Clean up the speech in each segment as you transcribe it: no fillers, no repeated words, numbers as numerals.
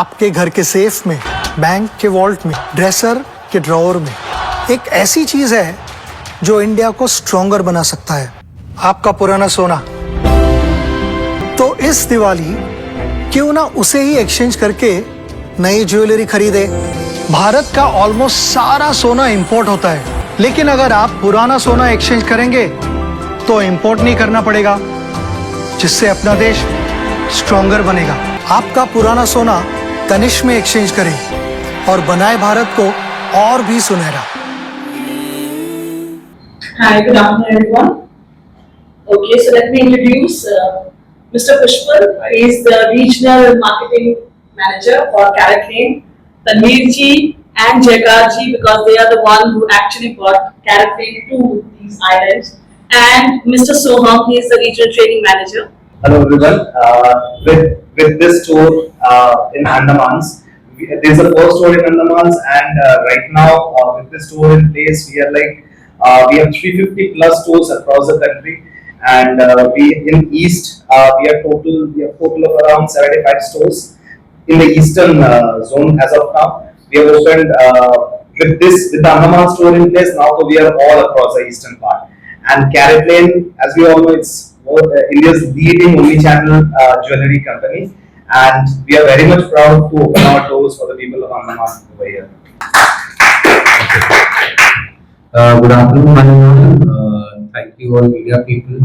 आपके घर के सेफ में, बैंक के वॉल्ट में, ड्रेसर के ड्रॉअर में एक ऐसी चीज है जो इंडिया को स्ट्रॉन्गर बना सकता है, आपका पुराना सोना। तो इस दिवाली क्यों ना उसे ही एक्सचेंज करके नई ज्वेलरी खरीदे। भारत का ऑलमोस्ट सारा सोना इंपोर्ट होता है, लेकिन अगर आप पुराना सोना एक्सचेंज करेंगे तो इंपोर्ट नहीं करना पड़ेगा, जिससे अपना देश स्ट्रॉन्गर बनेगा। आपका पुराना सोना तनिष्क में एक्सचेंज करें और बनाए भारत को और भी सुनहरा। Hi, good afternoon, everyone. Okay, so let me introduce Mr. Pushpal. He is the regional marketing manager for CaratLane. Tanveer ji and Jaikar ji, because they are the one who actually brought CaratLane to these islands. And Mr. Soham, he is the regional trading manager. Hello everyone. With this tour in Andamans, this is the first tour in Andamans, and right now with this tour in place, we have 350 plus tours across the country, and we in East we have total of around 75 stores in the eastern zone as of now. We have opened with the Andamans tour in place. Now we are all across the eastern part, and CaratLane, as we all know, it's India's leading omni-channel jewelry company, and we are very much proud to open our doors for the people of Andaman over here. Good afternoon, everyone. Thank you all media people,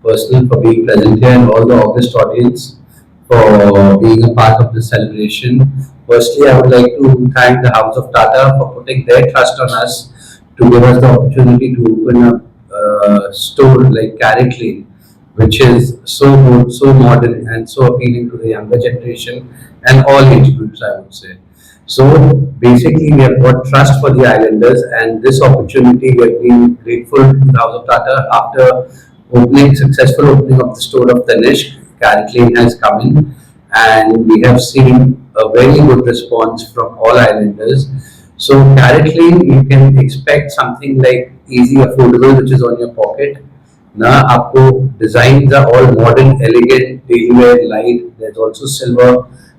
personally, for being present here, and all the August audience for being a part of this celebration. Firstly, I would like to thank the House of Tata for putting their trust on us to give us the opportunity to open up a store like CaratLane, which is so good, so modern, and so appealing to the younger generation and all age groups, I would say. So basically, we have got trust for the islanders, and this opportunity we have been grateful to the House of Tata. After successful opening of the store of Tanishq, CaratLane has come in, and we have seen a very good response from all islanders. So CaratLane, you can expect something like easy, affordable, which is on your pocket. Now, आपको designs are all modern, elegant, daily wear, light. There's also silver.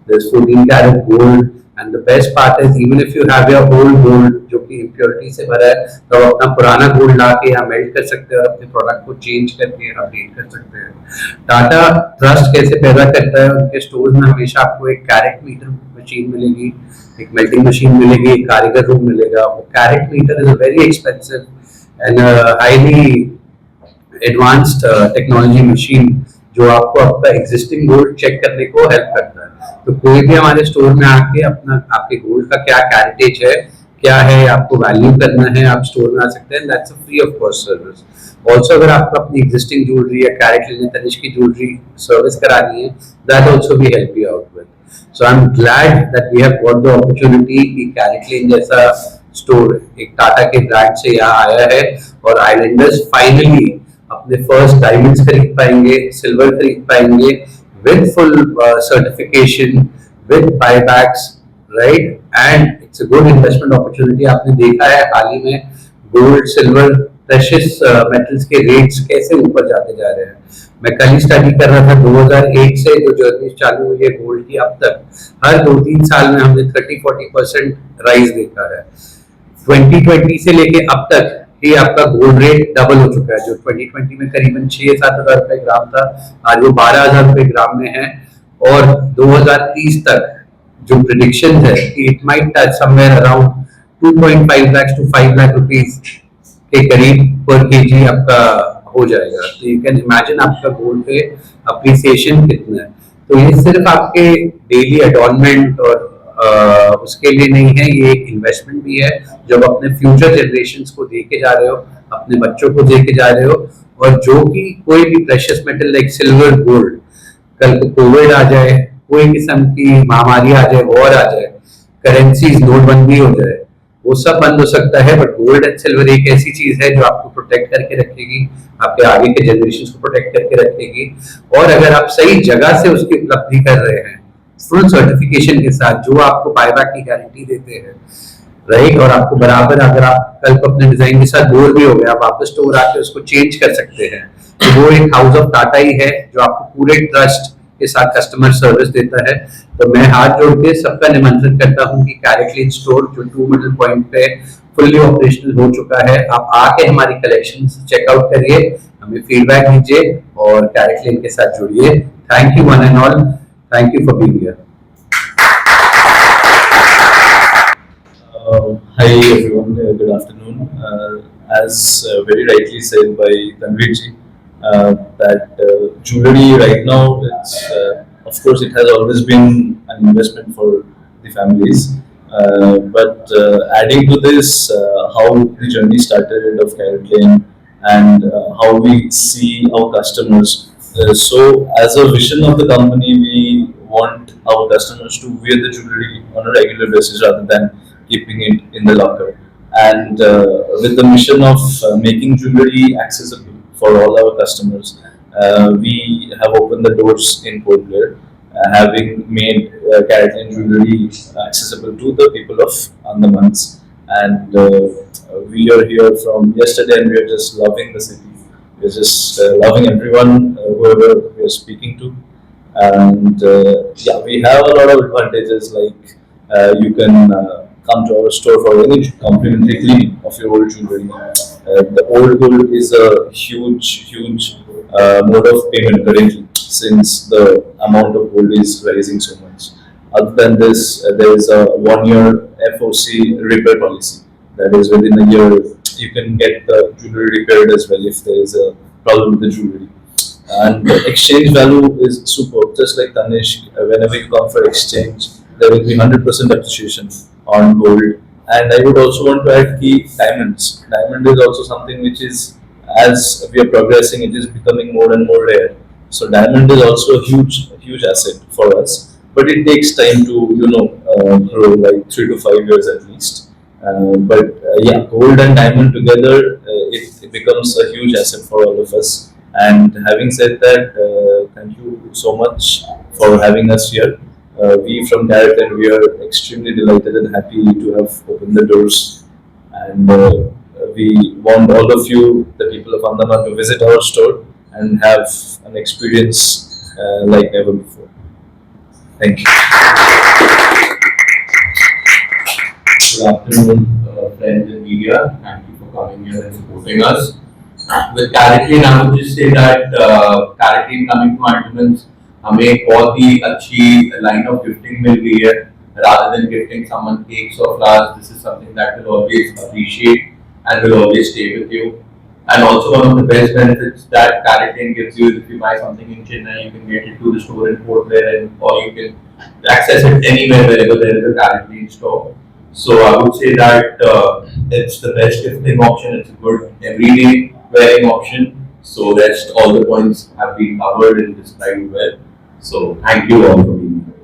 There's 14 karat gold, and the best part is even if you have your old gold जो कि impurity से भरा है, तो आप अपना पुराना gold लाके यहाँ melt कर सकते हो, अपने product को change करके update कर सकते हैं। टाटा trust कैसे पैदा करता है? उनके stores में हमेशा आपको एक carat meter machine मिलेगी, एक melting machine मिलेगी, एक कारीगर रूम मिलेगा। वो carat meter is a very expensive and highly advanced technology machine जो आपको आपका एग्जिस्टिंग गोल्ड चेक करने को हेल्प करता है। तो कोई भी हमारे स्टोर में आके अपना आपके गोल्ड का क्या कैरेटेज है, क्या है, आपको वैल्यू करना है, आप स्टोर में आ सकते हैं। That's a free of cost service. Also अगर आपको अपनी एग्जिस्टिंग ज्वेलरी या CaratLane तनिष्क की ज्वेलरी सर्विस करानी है, that also we help you out with. So I am glad that we have got the opportunity कि CaratLane जैसा स्टोर एक टाटा के ब्रांड से यहाँ आया है, और आइलैंडर्स फाइनली अपने फर्स्ट डायमंड्स खरीद पाएंगे, सिल्वर खरीद पाएंगे with full certification, with buybacks, right? And it's a good investment opportunity. आपने देखा है हाल ही में गोल्ड, सिल्वर, प्रेशियस मेटल्स के रेट्स कैसे ऊपर जाते जा रहे हैं। मैं कल ही स्टडी कर रहा था, 2008 से जो जर्नी चालू हुई है गोल्ड की, अब तक हर 2-3 साल में हमने 30-40% राइज देखा है। 2020 से लेके अब तक ये आपका गोल्ड रेट डबल हो चुका है। जो 2020 में करीबन 6-7 हजार रुपए ग्राम था, आज वो 12,000 रुपए ग्राम में है, और 2030 तक जो प्रेडिक्शन है कि it might touch somewhere around 2.5 lakh to 5 lakh rupees के करीब पर केजी आपका हो जाएगा। तो यू कैन इमेजिन आपका गोल्ड पे अप्रिसिएशन कितना है। तो ये सिर्फ आपके डेली एडॉर्नमेंट और उसके लिए नहीं है, ये एक इन्वेस्टमेंट भी है जब अपने फ्यूचर जनरेशंस को दे के जा रहे हो, अपने बच्चों को दे के जा रहे हो। और जो कि कोई भी precious metal like silver, gold, कल को कोविड आ जाए, कोई किस्म की महामारी आ जाए, वॉर आ जाए, करेंसीज नोटबंदी हो जाए, वो सब बंद हो सकता है, बट गोल्ड एंड सिल्वर एक ऐसी चीज है जो आपको प्रोटेक्ट करके रखेगी, आपके आगे के जनरेशन को प्रोटेक्ट करके रखेगी। और अगर आप सही जगह से उसकी उपलब्धि कर रहे हैं फुल सर्टिफिकेशन के साथ, जो आपको बायबैक की गारंटी देते हैं, राइट? और आपको बराबर अगर आप कल को अपने डिजाइन के साथ बोर भी हो गए, आप वापस स्टोर आके उसको चेंज कर सकते हैं। तो वो एक हाउस ऑफ टाटा ही है जो आपको पूरे ट्रस्ट के साथ कस्टमर सर्विस देता है। तो मैं हाथ जोड़ के सबका निमंत्रण करता हूँ कि कैरेटलिन स्टोर जो 2 मिडल पॉइंट पे फुल्ली ऑपरेशनल हो चुका है, आप आके हमारी कलेक्शन चेकआउट करिए, हमें फीडबैक दीजिए और कैरेटलिन के साथ जुड़िए। Thank you one and all, thank you for being here. Hi everyone, good afternoon. As very rightly said by Tanveer ji, that jewelry right now, it's, of course it has always been an investment for the families. But adding to this, how the journey started of CaratLane and how we see our customers. So as a vision of the company, we want our customers to wear the jewelry on a regular basis rather than keeping it in the locker. And with the mission of making jewelry accessible for all our customers, we have opened the doors in Port Blair, having made CaratLane jewelry accessible to the people of Andamans. And we are here from yesterday and we are just loving the city. We are just loving everyone, whoever we are speaking to. And yeah, we have a lot of advantages, like you can come to our store for any complimentary cleaning of your old jewelry. The old gold is a huge mode of payment currently, since the amount of gold is rising so much. Other than this, there is a 1-year FOC repair policy. That is, within a year you can get the jewelry repaired as well if there is a problem with the jewelry. And the exchange value is superb. Just like Tanish, whenever you come for exchange, there will be 100% appreciation on gold. And I would also want to add key diamonds. Diamond is also something which is, as we are progressing, it is becoming more and more rare. So diamond is also a huge asset for us. But it takes time to, grow, like 3 to 5 years at least. But yeah, gold and diamond together, it becomes a huge asset for all of us. And having said that, thank you so much for having us here. We from CaratLane, we are extremely delighted and happy to have opened the doors, and we want all of you, the people of Andaman, to visit our store and have an experience like never before. Thank you. Good afternoon, friends in media. Thank you for coming here and supporting us. With CaratLane, I would just say that CaratLane coming to Andamans, हमें एक बहुत ही अच्छी line of gifting मिल गई है. Rather than gifting someone cakes or flowers, this is something that will always appreciate and will always stay with you. And also one of the best benefits that CaratLane gives you is if you buy something in Chennai, you can get it to the store in Port Blair, or you can access it anywhere wherever there is a CaratLane store. So I would say that it's the best gifting option. It's a good everyday wearing option. So rest all the points have been covered and described well. So thank you all for being here.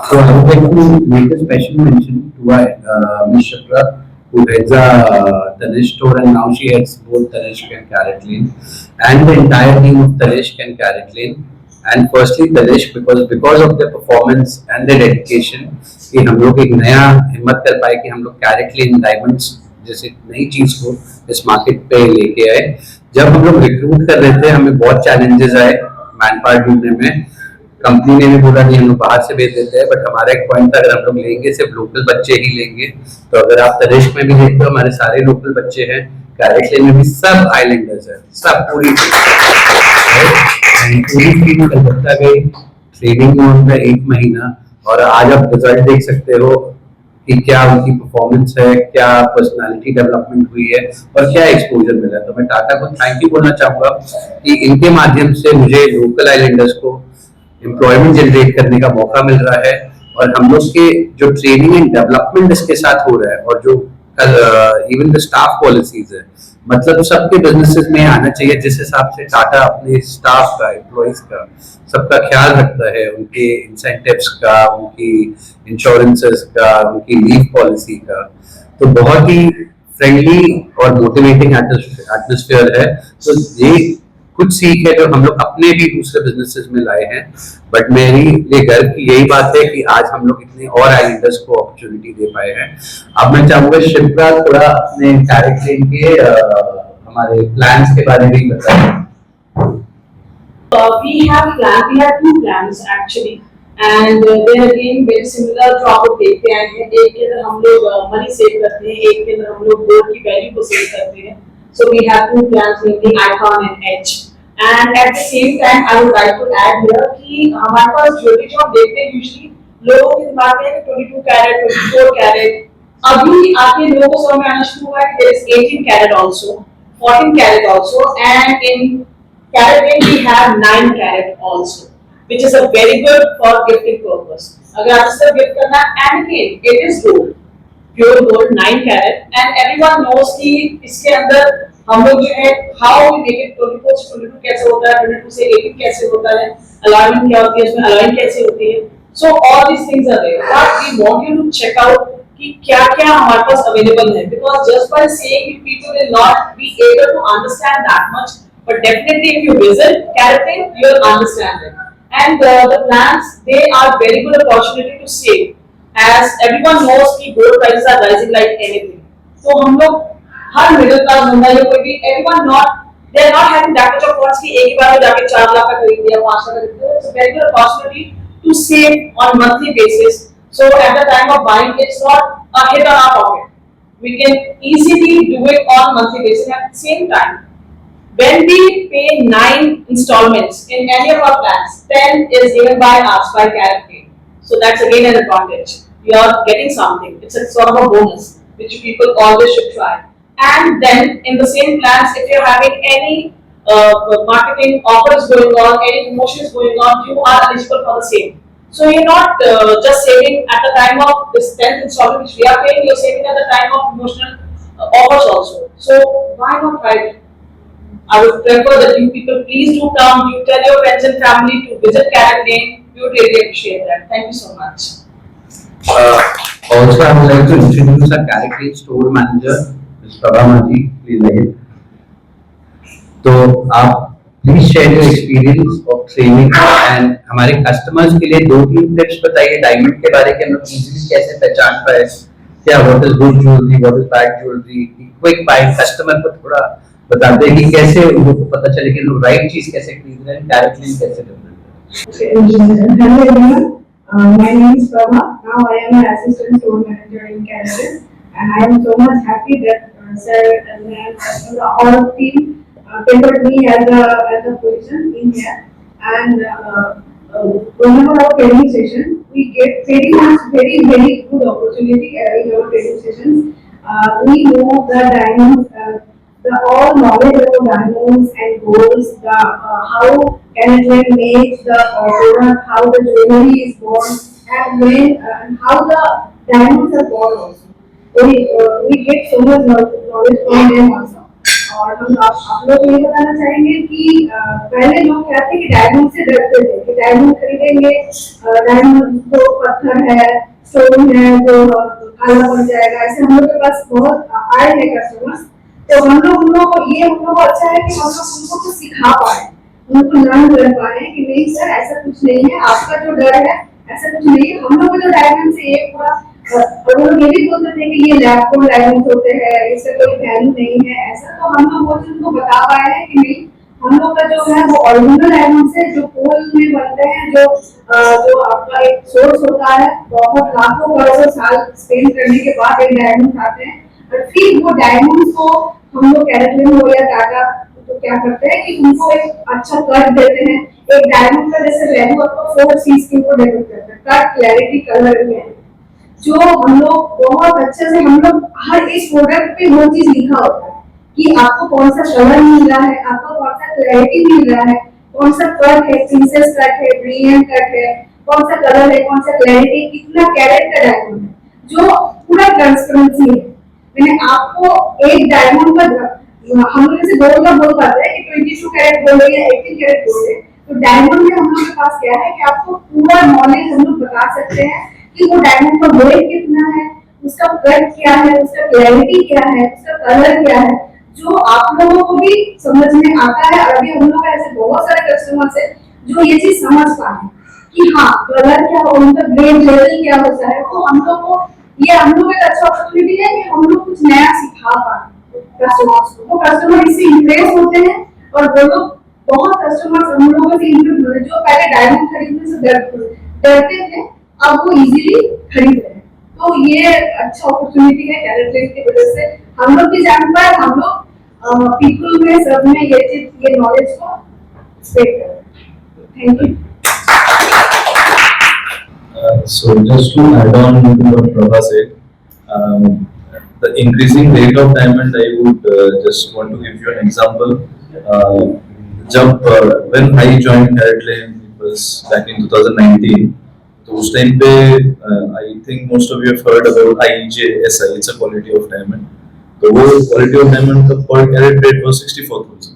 So I would like to make a special mention to Ms. Shakra, who heads Tanishq store, and now she heads both Tanishq and CaratLane, and the entire team of Tanishq and CaratLane. And firstly Tanishq, because of their performance and their dedication, कि हम लोग एक नया हिम्मत कर पाए कि हम लोग CaratLane डायमंड्स जैसे नई चीज को इस मार्केट पे लेके आए. जब हम लोग रिक्रूट कर रहे थे, हमें बहुत चैलेंजेस आए मैन पावर ढूंढने में. कंपनी ने भी बोला नहीं, हम लोग बाहर से भेज देते हैं, बट हमारा एक पॉइंट था, अगर हम लोग लेंगे सिर्फ लोकल बच्चे ही लेंगे. तो अगर आप तनिष्क में भी देखते हो, हमारे सारे लोकल बच्चे हैं. CaratLane में भी सब आइलैंडर्स है, सब पूरी टीम कलकत्ता गई, ट्रेनिंग में उनका 1 महीना, और आज आप रिजल्ट देख सकते हो कि क्या उनकी परफॉर्मेंस है, क्या पर्सनालिटी डेवलपमेंट हुई है और क्या एक्सपोजर मिला है. तो मैं टाटा को थैंक यू बोलना चाहूंगा कि इनके माध्यम से मुझे लोकल आइलैंडर्स को एम्प्लॉयमेंट जनरेट करने का मौका मिल रहा है. और हम लोग के जो ट्रेनिंग एंड डेवलपमेंट इसके साथ हो रहा है, और जो इवन द स्टाफ पॉलिसीज है, मतलब सबके बिजनेसेस में आना चाहिए जिस हिसाब से टाटा अपने स्टाफ का, एम्प्लॉइज का, सबका ख्याल रखता है, उनके इंसेंटिव्स का, उनकी इंश्योरेंसेस का, उनकी लीव पॉलिसी का. तो बहुत ही फ्रेंडली और मोटिवेटिंग एटमॉस्फेयर है. तो ये कुछ सीख है जो हम लोग अपने भी दूसरे बिजनेसेस में लाए हैं. बट मेरी ये गर्व की यही बात है कि आज हम लोग इतने और आइलैंडर्स को अपॉर्चुनिटी दे पाए हैं. अब मैं चाहूंगा शिप्रा थोड़ा अपने CaratLane के हमारे प्लान्स के बारे में बताएं. We have two plans actually, and they're again very similar जो आपको देखते हैं कि एक के अंदर हम लोग मनी सेव करते हैं, एक के अंदर हम लोग गोल्ड की वैल्यू को सेव करते हैं. So we have two plans, namely Icon and Edge. And at the same time, I would like to add here कि हमारे पास ज्वेलरी जो हम देखते हैं usually लोगों के दिमाग में है कि 22 कैरेट, 24 कैरेट. अभी आपके लोगों को समझ में आना शुरू हुआ है कि there is 18 carat also, 14 carat also, and in carat weight we have 9 carat also, which is a very good for gifting purpose. अगर आप इससे gift करना, and again it is gold, pure gold 9 carat, and everyone knows कि इसके अंदर हम लोग जो है how we make it 24 से 22 कैसे होता है, 22 से 18 कैसे होता है, allowing क्या होती है, इसमें allowing कैसे होती है. So all these things are there, but we want you to check out कि क्या-क्या हमारे पास available है, because just by saying people will not be able to understand that much. But definitely, if you visit CaratLane, you'll understand it. And the plans, they are very good opportunity to save, as everyone knows कि gold prices are rising like anything. So हम लोग हर middle class बंदा या कोई भी everyone they are not having that much of funds कि एक ही बार में जाके 4 लाख का खरीद लिया, 5 लाख का खरीद लिया. It's a very good opportunity to save on monthly basis. So at the time of buying, it's not a hit on our pocket. We can easily do it on monthly basis. At the same time, when we pay 9 installments in any of our plans, 10 is given by us by CaratLane. So that's again an advantage. You are getting something. It's a sort of a bonus which people always should try. And then in the same plans, if you're having any marketing offers going on, any promotions going on, you are eligible for the same. So you're not just saving at the time of this 10th installment which we are paying, you're saving at the time of promotional offers also. So why not try it? I would prefer that you people please do come, you tell your friends and family to visit CaratLane. We would really appreciate that. Thank you so much. Also, I would like to introduce our CaratLane store manager, Ms. Prabha Maji. Please like it. So, please share your experience of training and हमारे customers के लिए 2-3 tips बताइए diamond के बारे में हम लोग easily कैसे पहचान पाए क्या what is good jewelry, what is bad jewelry, quick buy customer को थोड़ा बताते हैं कि कैसे उनको पता चले कि लोग राइट चीज कैसे खरीद रहे हैं, CaratLane कैसे डिफरेंट है. Hello everyone, my name is Prabha. Now I am an assistant store manager in CaratLane, and I am so much happy that sir and ma'am, all of the team favored me as a position in here. And whenever our training session, we get very good opportunity in our training sessions. We know the diamonds. The all knowledge of diamonds and golds, how CaratLane makes the product, how the jewelry is born, and how the diamonds are born also. So we get so much knowledge from them also. और हम आप लोग ये बताना चाहेंगे कि पहले लोग क्या थे कि डायमंड से डरते थे कि डायमंड खरीदेंगे, डायमंड तो पत्थर है, स्टोन है, जो काला पड़ जाएगा. ऐसे हम लोग के पास बहुत आए हैं कस्टमर्स. तो हम लोग को अच्छा है कि हम लोग उनको कुछ सिखा पाए, उनको लर्न कर पाए कि नहीं सर ऐसा कुछ नहीं है, आपका जो डर है ऐसा कुछ नहीं है. हम लोग जो डायमंड से एक पूरा और वो ये भी बोलते थे कि ये लैपटॉप डायमंड होते हैं, इससे कोई वैल्यू नहीं है ऐसा. तो हम लोग वो उनको बता पाए हैं कि नहीं, हम लोग का जो है वो ओरिजिनल डायमंड से जो पोल में बनते हैं, जो आपका एक सोर्स होता है, बहुत लाखों करोड़ों साल स्पेंड करने के बाद एक डायमंड आते हैं. और फिर वो डायमंड को हम लोग CaratLane हो या टाटा तो क्या करते हैं कि उनको एक अच्छा कट देते हैं. एक डायमंड का जैसे वैल्यू आपको 4 चीज के ऊपर डेवलप करते हैं, कट, क्लैरिटी, कलर में, जो हम लोग बहुत अच्छे से हम लोग हर इस प्रोडक्ट पे वो चीज लिखा होता है कि आपको कौन सा कलर मिल रहा है, आपको कौन सा क्लैरिटी मिल रहा है, कौन सा कट है, प्रिंसेस कट है, ब्रिलियंट कट है, कौन सा कलर है, कौन सा क्लैरिटी, कितना कैरेट का डायमंड है, जो पूरा ट्रांसपेरेंसी है. मैंने आपको एक डायमंड का हम लोग जैसे गोल्ड का बोल पाते हैं कि 22 कैरेट गोल्ड है या 18 कैरेट गोल्ड है, तो डायमंड में हम लोग के पास क्या है कि आपको पूरा नॉलेज हम लोग बता सकते हैं कि वो डायमंड का वेट कितना है, उसका कट क्या है, उसका क्लैरिटी क्या है, उसका कलर क्या है, जो आप लोगों को भी समझ में आता है. और अभी हम लोग ऐसे बहुत सारे कस्टमर्स हैं जो ये चीज समझ पाए कि हाँ कलर क्या हो, उनका ग्रेड लेवल क्या होता है. तो हम लोग को ये हम लोग एक अच्छा अपॉर्चुनिटी है कि हम लोग कुछ नया सिखा पाए कस्टमर्स को. तो कस्टमर इससे इंप्रेस होते हैं और वो लोग बहुत कस्टमर्स हम लोगों से इंक्लूड हुए जो पहले डायमंड खरीदने से डरते थे, अब वो इजीली खरीद रहे हैं। तो ये अच्छा अपॉर्चुनिटी है कैरेट की वजह से, हम लोग भी जान पाए, हम लोग पीपल में सब में ये चीज, ये नॉलेज को स्प्रेड कर रहे हैं। Thank you. So just to add on to what Prabha said, the increasing rate of diamond, I would just want to give you an example. When I joined CaratLane, it was back in 2019. तो उस time पे I think most of you have heard about IEJSI, it's a quality of diamond. तो वो quality of diamond का per carat rate was 64,000.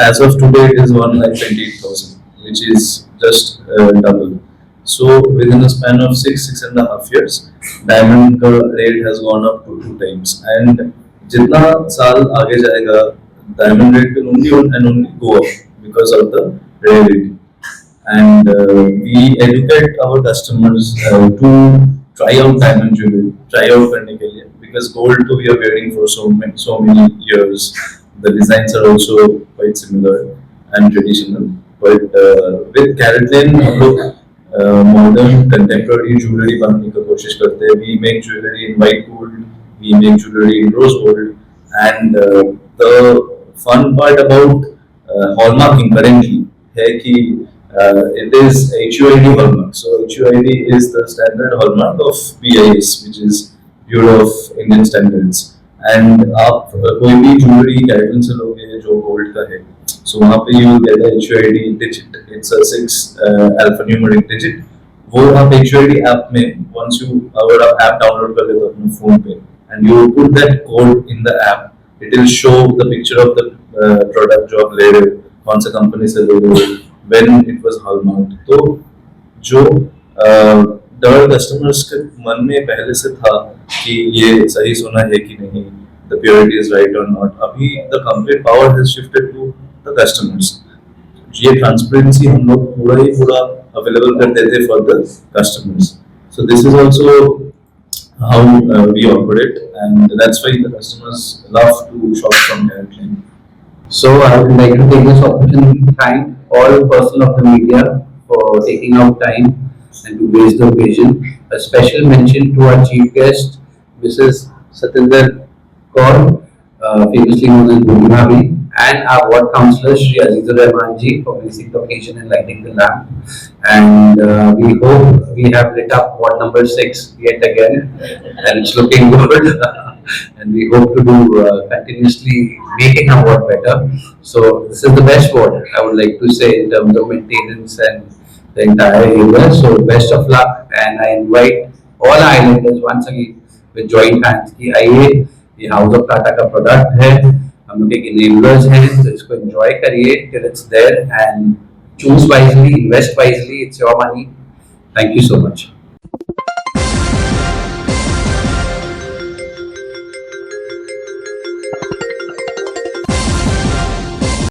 As of today, it is 1,28,000, which is just double. So within a span of 6.5 years, diamond का rate has gone up to 2 times. And जितना साल आगे जाएगा, diamond rate will only and only go up because of the rarity. And we educate our customers to try out diamond jewelry, try out करने के लिए, because gold तो we are wearing for so many years. The designs are also quite similar and traditional. But with CaratLane, हम लोग modern contemporary jewelry बनाने की कोशिश करते हैं. We make jewelry in white gold, we make jewelry in rose gold, and the fun part about hallmarking currently है कि it is HUID hallmark. So HUID is the standard hallmark of BIS, which is Bureau of Indian Standards. And आप कोई भी jewelry CaratLane से लोगे जो gold का है, so वहाँ पे you will get a HUID digit. It's a 6 alphanumeric digit. वो आप HUID app में once you अगर आप app download कर लेते हो अपने phone पे and you put that code in the app, it will show the picture of the product जो आप ले रहे हो, कौन सा company से ले रहे हो, when it was hallmarked. तो जो डर कस्टमर्स के मन में पहले से था कि ये सही सोना है कि नहीं, the purity is right or not, अभी the complete power has shifted to the customers. ये ट्रांसपेरेंसी हम लोग पूरा अवेलेबल कर देते for the customers. So this is also how we operate, and that's why the customers love to shop from CaratLane. So I would like to take this opportunity to thank all personnel of the media for taking out time and to grace the occasion. A special mention to our chief guest, Mrs. Satinder Kaur, famously known as Bhumi Bhabhi, and our ward councillor Shri Azizur Rahman ji for gracing the occasion and lighting the lamp. And we hope we have lit up ward number 6 yet again, and it's looking good. And we hope to do continuously making our ward better. So this is the best ward, I would like to say, in terms of maintenance and the entire area. So best of luck, and I invite all islanders once again with joint hands कि आइए, ये house of Tata का product है, हम लोग एक enablers हैं, तो इसको एंजॉय करिए till it's there and choose wisely, invest wisely, it's your money. Thank you so much.